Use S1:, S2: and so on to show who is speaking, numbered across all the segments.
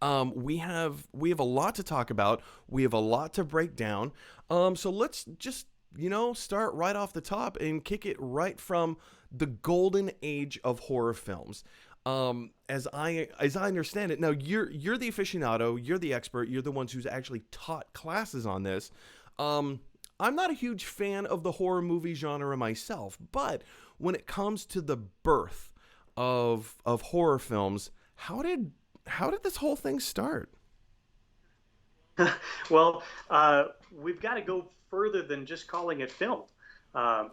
S1: We have a lot to talk about. We have a lot to break down. So let's just start right off the top and kick it right from the golden age of horror films. As I understand it, now you're the aficionado, you're the expert, you're the ones who's actually taught classes on this. I'm not a huge fan of the horror movie genre myself, but when it comes to the birth of horror films, how did this whole thing start?
S2: Well, we've got to go further than just calling it film.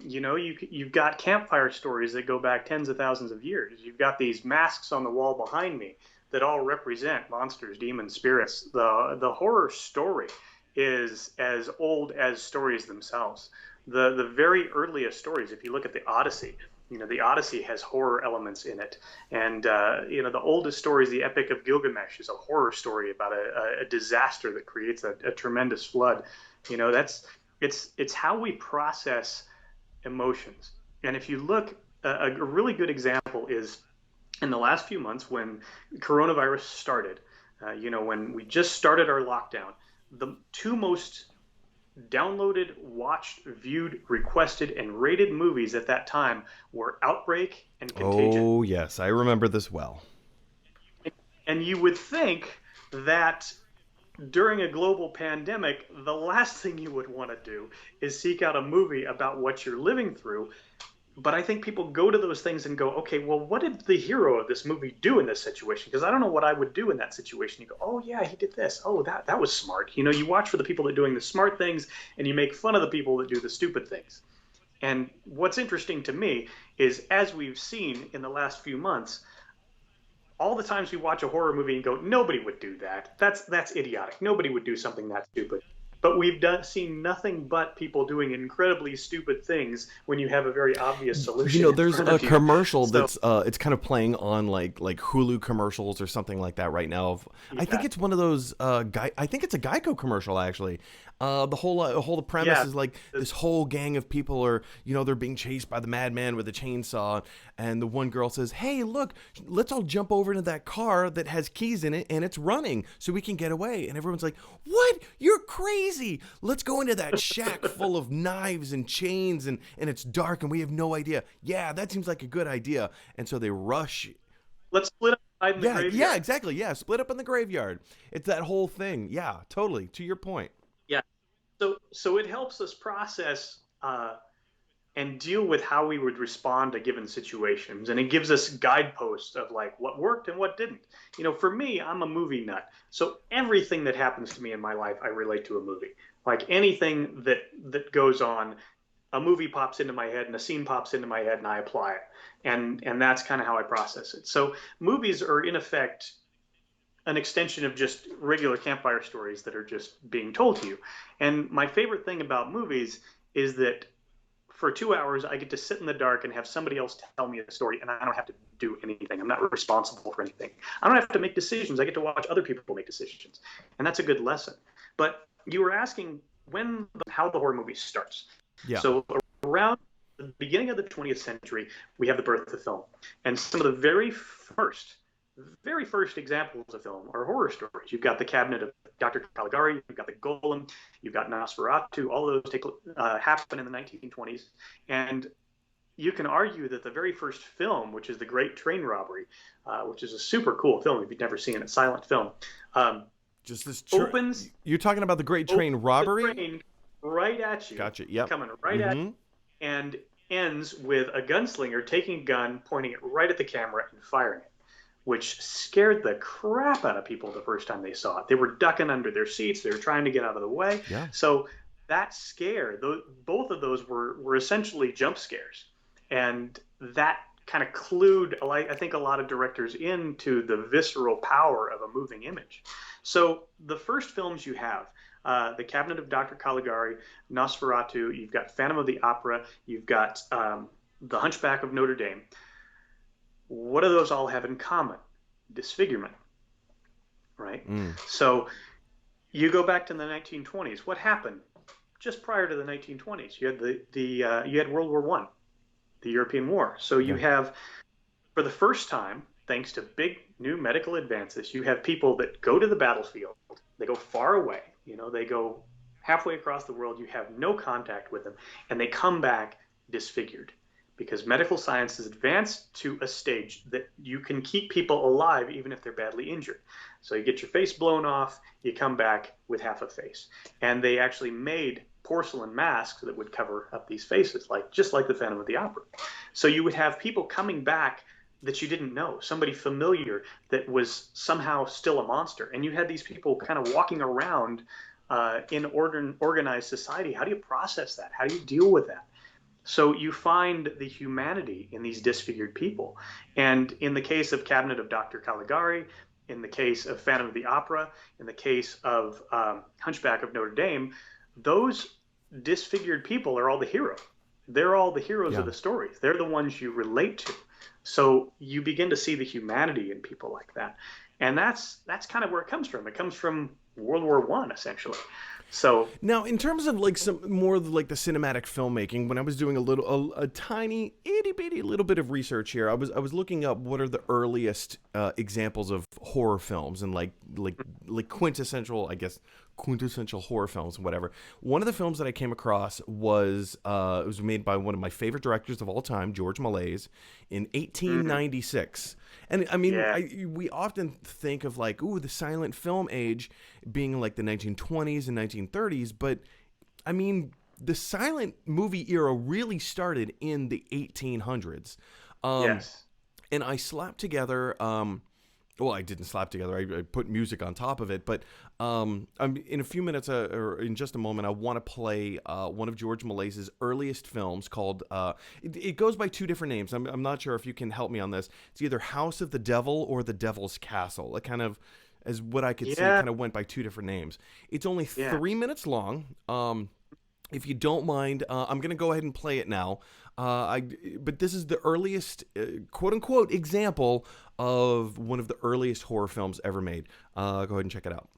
S2: You've got campfire stories that go back tens of thousands of years. You've got these masks on the wall behind me that all represent monsters, demons, spirits. The horror story is as old as stories themselves. The very earliest stories, if you look at the Odyssey, the Odyssey has horror elements in it, and the oldest stories, the Epic of Gilgamesh, is a horror story about a disaster that creates a tremendous flood. That's it's how we process emotions. And if you look, a really good example is in the last few months when coronavirus started. When we just started our lockdown, the two most downloaded, watched, viewed, requested, and rated movies at that time were Outbreak and Contagion.
S1: Oh, yes, I remember this well.
S2: And you would think that during a global pandemic, the last thing you would want to do is seek out a movie about what you're living through. But I think people go to those things and go, okay, well, what did the hero of this movie do in this situation? Because I don't know what I would do in that situation. You go, oh yeah, he did this. Oh, that was smart. You watch for the people that are doing the smart things, and you make fun of the people that do the stupid things. And what's interesting to me is, as we've seen in the last few months, all the times we watch a horror movie and go, nobody would do that. That's idiotic. Nobody would do something that stupid. But seen nothing but people doing incredibly stupid things when you have a very obvious solution in
S1: There's
S2: front
S1: a
S2: of you.
S1: commercial
S2: So
S1: that's it's kind of playing on like Hulu commercials or something like that right now. I think
S2: yeah,
S1: it's one of those I think it's a Geico commercial actually. The premise
S2: yeah,
S1: is like this whole gang of people are they're being chased by the madman with a chainsaw, and the one girl says, "Hey, look, let's all jump over into that car that has keys in it and it's running so we can get away." And everyone's like, "What? You're crazy! Let's go into that shack full of knives and chains and it's dark and we have no idea." Yeah, that seems like a good idea. And so they rush.
S2: let's split up and hide in the
S1: Yeah, yeah,
S2: graveyard.
S1: exactly. Yeah, split up in the graveyard. It's that whole thing. Yeah, totally. To your point.
S2: Yeah. So it helps us process and deal with how we would respond to given situations, and it gives us guideposts of like what worked and what didn't. For me, I'm a movie nut, so everything that happens to me in my life, I relate to a movie. Like anything that goes on, a movie pops into my head and a scene pops into my head and I apply it. And that's kind of how I process it. So movies are in effect an extension of just regular campfire stories that are just being told to you. And my favorite thing about movies is that for 2 hours I get to sit in the dark and have somebody else tell me a story, and I don't have to do anything. I'm not responsible for anything. I don't have to make decisions. I get to watch other people make decisions. And that's a good lesson. But you were asking how the horror movie starts.
S1: Yeah.
S2: So around the beginning of the 20th century, we have the birth of film. And some of the very first examples of film are horror stories. You've got the Cabinet of Dr. Caligari, you've got the Golem, you've got Nosferatu. All of those happen in the 1920s. And you can argue that the very first film, which is The Great Train Robbery, which is a super cool film if you've never seen it, silent film, um,
S1: Just this.
S2: opens,
S1: You're talking about the Great Train
S2: opens the
S1: Robbery?
S2: train right at you,
S1: Gotcha. Yep.
S2: coming right at
S1: Mm-hmm.
S2: you, and ends with a gunslinger taking a gun, pointing it right at the camera, and firing it, which scared the crap out of people the first time they saw it. They were ducking under their seats. They were trying to get out of the way.
S1: Yeah.
S2: So that scare, both of those were essentially jump scares. And that kind of clued, I think, a lot of directors into the visceral power of a moving image. So the first films you have, The Cabinet of Dr. Caligari, Nosferatu, you've got Phantom of the Opera, you've got The Hunchback of Notre Dame. What do those all have in common? Disfigurement, right?
S1: Mm.
S2: So you go back to the 1920s. What happened just prior to the 1920s? You had you had World War I, the European War. So you
S1: Yeah.
S2: have, for the first time, thanks to big new medical advances, you have people that go to the battlefield, they go far away, they go halfway across the world, you have no contact with them, and they come back disfigured because medical science has advanced to a stage that you can keep people alive even if they're badly injured. So you get your face blown off, you come back with half a face. And they actually made porcelain masks that would cover up these faces, just like the Phantom of the Opera. So you would have people coming back that you didn't know, somebody familiar that was somehow still a monster. And you had these people kind of walking around in organized society. How do you process that? How do you deal with that? So you find the humanity in these disfigured people. And in the case of Cabinet of Dr. Caligari, in the case of Phantom of the Opera, in the case of Hunchback of Notre Dame, those disfigured people are all the heroes. They're all the heroes of the stories. They're the ones you relate to. So you begin to see the humanity in people like that. And that's kind of where it comes from. It comes from World War I, essentially. So
S1: now, in terms of some more of the cinematic filmmaking, when I was doing a tiny itty bitty little bit of research here, I was looking up what are the earliest examples of horror films and like quintessential, I guess, quintessential horror films and whatever. One of the films that I came across was it was made by one of my favorite directors of all time, George Méliès, in 1896. And I mean, we often think of the silent film age being the 1920s and 1930s, but I mean, the silent movie era really started in the 1800s.
S2: Yes.
S1: And I slapped together. Well, I didn't slap together. I put music on top of it. But in a few minutes, or in just a moment, I want to play one of George Méliès's earliest films called. It goes by two different names. I'm not sure if you can help me on this. It's either House of the Devil or The Devil's Castle. It kind of, as what I could see, kind of went by two different names. It's only 3 minutes long. If you don't mind, I'm going to go ahead and play it now. But this is the earliest, quote unquote, example of one of the earliest horror films ever made. Go ahead and check it out.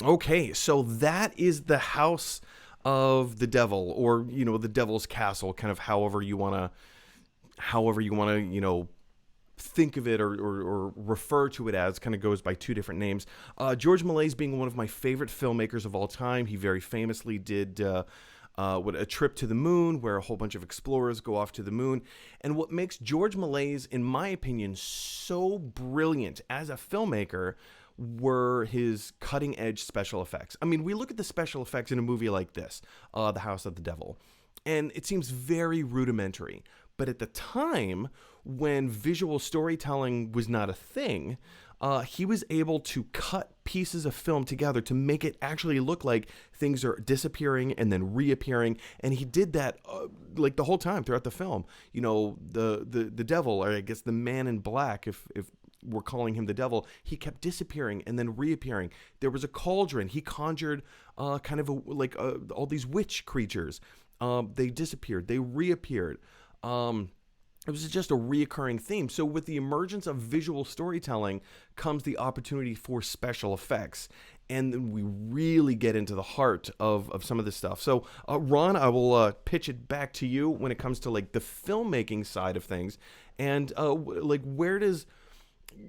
S1: Okay, so that is the house of the devil, or the devil's castle, kind of however you want to think of it, or refer to it as. Kind of goes by two different names. George Méliès being one of my favorite filmmakers of all time. He very famously did a trip to the moon, where a whole bunch of explorers go off to the moon. And what makes George Méliès, in my opinion, so brilliant as a filmmaker were his cutting edge special effects. I mean, we look at the special effects in a movie like this, The House of the Devil, and it seems very rudimentary. But at the time, when visual storytelling was not a thing, he was able to cut pieces of film together to make it actually look like things are disappearing and then reappearing. And he did that like the whole time throughout the film. The devil, or I guess the man in black, if we're calling him the devil, he kept disappearing and then reappearing. There was a cauldron. He conjured all these witch creatures. They disappeared. They reappeared. It was just a reoccurring theme. So with the emergence of visual storytelling comes the opportunity for special effects. And then we really get into the heart of some of this stuff. So, Ron, I will pitch it back to you when it comes to like the filmmaking side of things. And where does...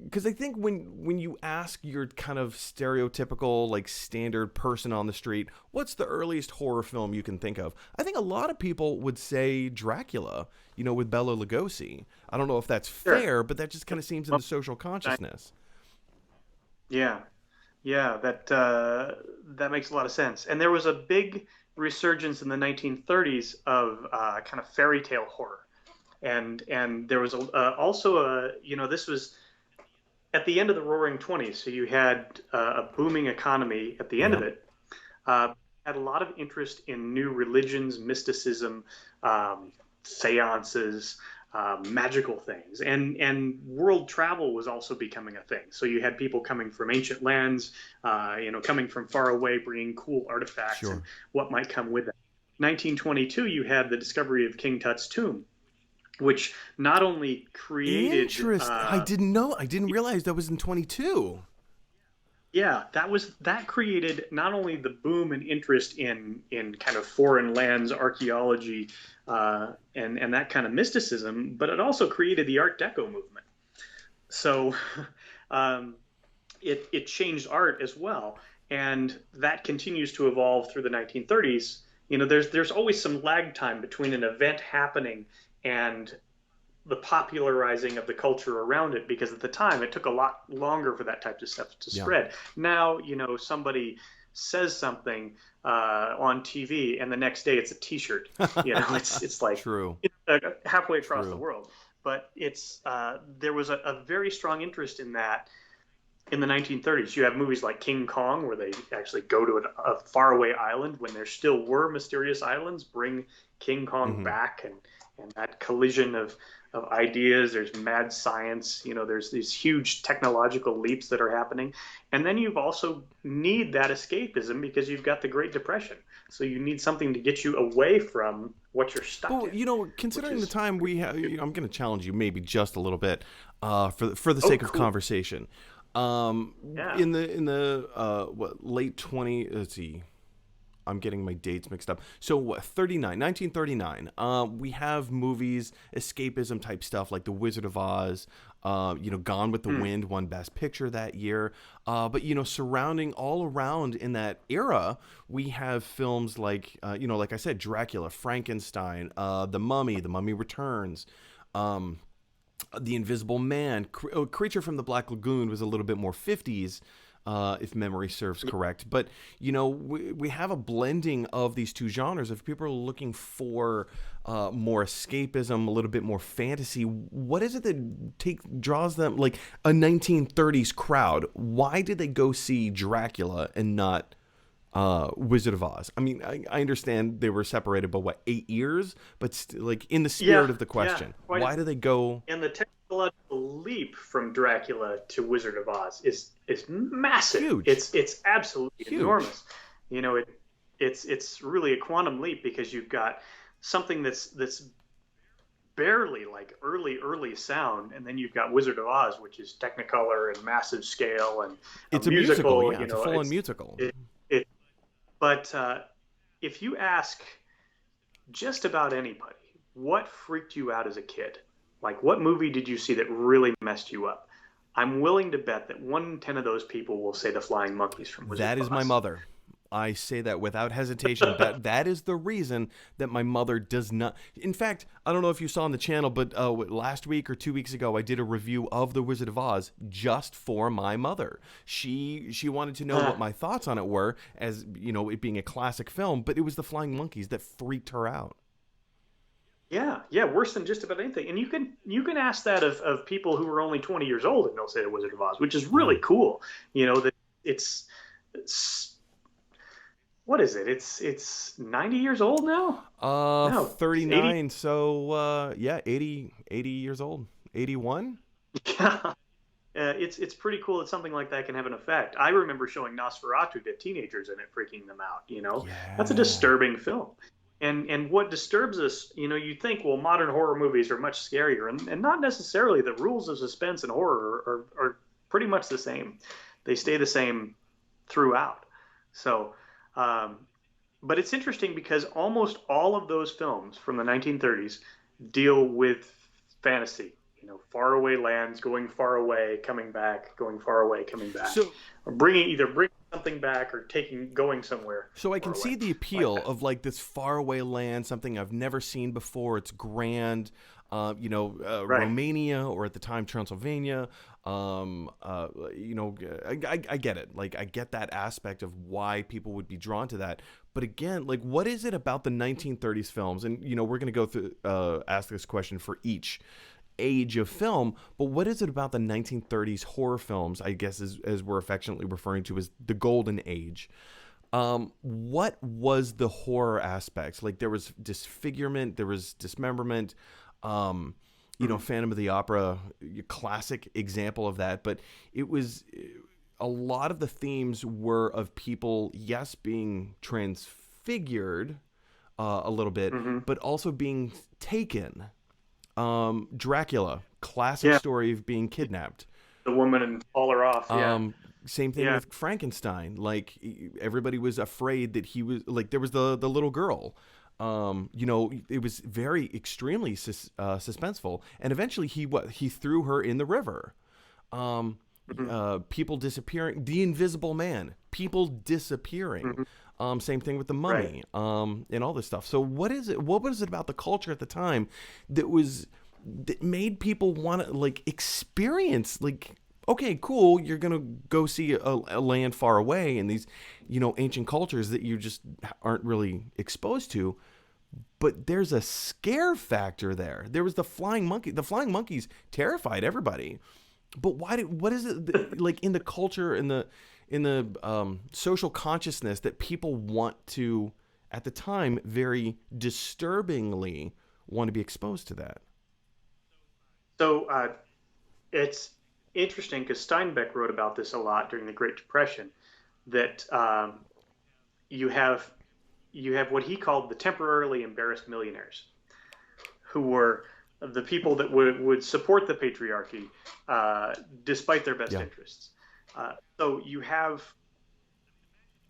S1: Because I think when you ask your kind of stereotypical, like, standard person on the street, what's the earliest horror film you can think of? I think a lot of people would say Dracula, with Bela Lugosi. I don't know if that's fair, but that just kind of seems in the social consciousness.
S2: Yeah, yeah, that makes a lot of sense. And there was a big resurgence in the 1930s of kind of fairy tale horror, and there was also this was at the end of the Roaring Twenties, so you had a booming economy at the end of it. Had a lot of interest in new religions, mysticism, seances, magical things, and world travel was also becoming a thing. So you had people coming from ancient lands, coming from far away, bringing cool artifacts and what might come with it. 1922, you had the discovery of King Tut's tomb, which not only created...
S1: Interesting. I didn't realize that was in 22.
S2: Yeah, that created not only the boom and interest in kind of foreign lands archaeology and that kind of mysticism, but it also created the Art Deco movement. So it changed art as well, and that continues to evolve through the 1930s. There's always some lag time between an event happening and the popularizing of the culture around it, because at the time it took a lot longer for that type of stuff to spread. Now, somebody says something on TV and the next day it's a T-shirt. It's like
S1: True.
S2: It's halfway across the world. But there was a very strong interest in that in the 1930s. You have movies like King Kong, where they actually go to a faraway island when there still were mysterious islands, bring King Kong back, and that collision of ideas. There's mad science. There's these huge technological leaps that are happening. And then you've also need that escapism because you've got the Great Depression. So you need something to get you away from what you're stuck in.
S1: Considering the time we have, I'm going to challenge you maybe just a little bit for the sake of conversation. In the late 20, let's see, I'm getting my dates mixed up. So 1939, we have movies, escapism type stuff like The Wizard of Oz, Gone with the Wind won Best Picture that year. But surrounding all around in that era, we have films like, like I said, Dracula, Frankenstein, The Mummy Returns, The Invisible Man, Creature from the Black Lagoon was a little bit more 50s. If memory serves correct. But, we have a blending of these two genres. If people are looking for more escapism, a little bit more fantasy, what is it that draws them, like a 1930s crowd? Why did they go see Dracula and not Wizard of Oz? I mean, I understand they were separated by 8 years, but in the spirit of the question, why do they go?
S2: And the technological leap from Dracula to Wizard of Oz is massive.
S1: Huge.
S2: It's absolutely
S1: huge.
S2: Enormous. It's really a quantum leap, because you've got something that's barely like early sound, and then you've got Wizard of Oz, which is Technicolor and massive scale and a
S1: It's a musical,
S2: musical.
S1: yeah. It's a full-on musical.
S2: It, it but if you ask just about anybody, what freaked you out as a kid? Like, what movie did you see that really messed you up? I'm willing to bet that 1 in 10 of those people will say the Flying Monkeys from Wizard
S1: That
S2: of
S1: is my
S2: Oz.
S1: mother. I say that without hesitation. That is the reason that my mother does not. In fact, I don't know if you saw on the channel, but last week or 2 weeks ago, I did a review of The Wizard of Oz just for my mother. She wanted to know what my thoughts on it were, as you know, it being a classic film. But it was the Flying Monkeys that freaked her out.
S2: Yeah, yeah, worse than just about anything. And you can ask that of people who are only 20 years old and they'll say the Wizard of Oz, which is
S1: Yeah.
S2: really cool. You know that it's what is it? It's 90 years old now? No, it's 80.
S1: 39. So yeah, 80 years old. 81.
S2: Yeah. It's pretty cool that something like that can have an effect. I remember showing Nosferatu to teenagers and it freaking them out. That's a
S1: Yeah.
S2: disturbing film. And what disturbs us, you think, well, modern horror movies are much scarier, and not necessarily. The rules of suspense and horror are pretty much the same. They stay the same throughout. So, um, but it's interesting because almost all of those films from the 1930s deal with fantasy. Faraway lands, going far away, coming back, going far away, coming back,
S1: So
S2: or either bringing something back or going somewhere
S1: So I
S2: far
S1: can
S2: away,
S1: see the
S2: like
S1: appeal
S2: that.
S1: of like this faraway land, something I've never seen before. It's grand,
S2: Right.
S1: Romania or at the time Transylvania. I get it. Like I get that aspect of why people would be drawn to that. But again, like what is it about the 1930s films? And we're gonna go through ask this question for each age of film, but what is it about the 1930s horror films, I guess as we're affectionately referring to as the golden age? What was the horror aspects? Like there was disfigurement, there was dismemberment, um,
S2: Mhm.
S1: Phantom of the Opera, classic example of that, but it was a lot of the themes were of people, yes, being transfigured a little bit,
S2: Mhm.
S1: but also being taken. Dracula, classic
S2: Yeah,
S1: story of being kidnapped.
S2: the woman and haul her off. Yeah,
S1: Um, Same thing
S2: yeah,
S1: with Frankenstein. Like everybody was afraid that he was like there was the little girl. It was very extremely suspenseful, and eventually he threw her in the river. Um,
S2: mhm.
S1: People disappearing, the Invisible Man, people disappearing.
S2: Mhm.
S1: Same thing with the
S2: Right.
S1: Mummy, and all this stuff. So what is it? What was it about the culture at the time that was that made people want to like experience like? Okay, cool. You're gonna go see a land far away and these, ancient cultures that you just aren't really exposed to. But there's a scare factor there. There was the flying monkey. The flying monkeys terrified everybody. But what is it like in the culture, in the social consciousness that people want to, at the time, very disturbingly want to be exposed to that?
S2: So it's interesting because Steinbeck wrote about this a lot during the Great Depression. That you have what he called the temporarily embarrassed millionaires, who were the people that would support the patriarchy despite their best
S1: Yeah.
S2: interests. So you have,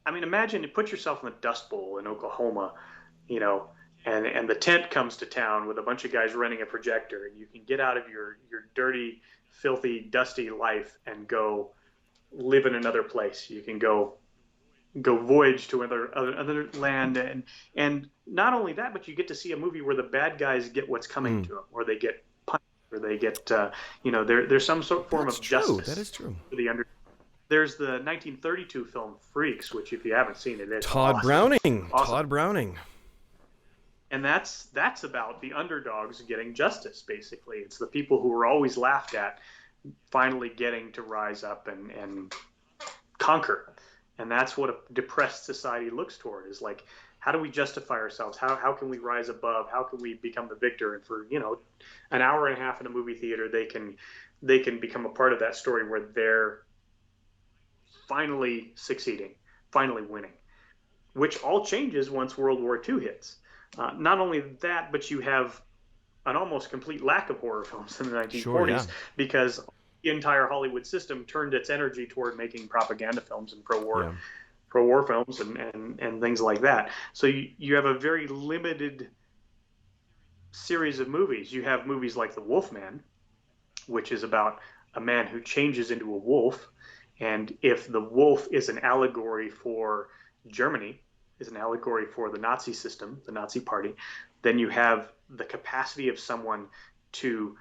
S2: I mean, imagine, put yourself in the Dust Bowl in Oklahoma, you know, and the tent comes to town with a bunch of guys renting a projector, and you can get out of your dirty, filthy, dusty life and go live in another place. You can go voyage to another land, and not only that, but you get to see a movie where the bad guys get what's coming
S1: Mm.
S2: to them, or they get punished, or they get there's some sort of form
S1: That's
S2: of
S1: true. That
S2: justice
S1: is true.
S2: for the under. There's the 1932 film Freaks, which if you haven't seen it, it's
S1: Todd
S2: awesome,
S1: Browning.
S2: awesome.
S1: Todd Browning.
S2: And that's about the underdogs getting justice. Basically, it's the people who were always laughed at finally getting to rise up and conquer. And that's what a depressed society looks toward, is like, how do we justify ourselves? How can we rise above? How can we become the victor? And for an hour and a half in a movie theater, they can become a part of that story where they're finally succeeding, finally winning, which all changes once World War II hits. Not only that, but you have an almost complete lack of horror films in the
S1: Sure, yeah.
S2: 1940s because the entire Hollywood system turned its energy toward making propaganda films and
S1: Yeah.
S2: pro war films and things like that. So you have a very limited series of movies. You have movies like The Wolfman, which is about a man who changes into a wolf. And if the wolf is an allegory for Germany, is an allegory for the Nazi system, the Nazi party, then you have the capacity of someone to,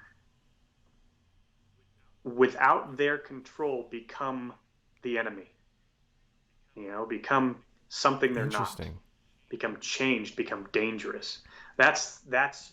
S2: without their control, become the enemy. Become something they're not,
S1: Interesting.
S2: become changed, become dangerous. That's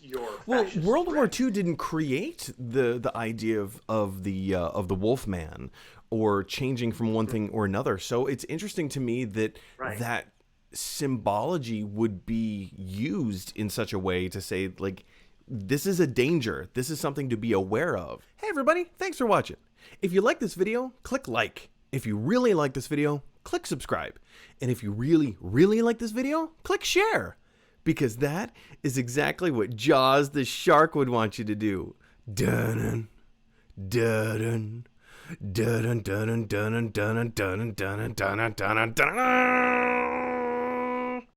S2: your
S1: Well,
S2: fascist
S1: World War
S2: threat.
S1: II didn't create the idea of the Wolfman or changing from one thing or another. So it's interesting to me that
S2: Right.
S1: that symbology would be used in such a way to say, like, this is a danger. This is something to be aware of. Hey everybody, thanks for watching. If you like this video, click like. If you really like this video, click subscribe. And if you really, really like this video, click share. Because that is exactly what Jaws the shark would want you to do. Dun dun dun dun dun dun dun dun dun dun dun dun dun dun dun.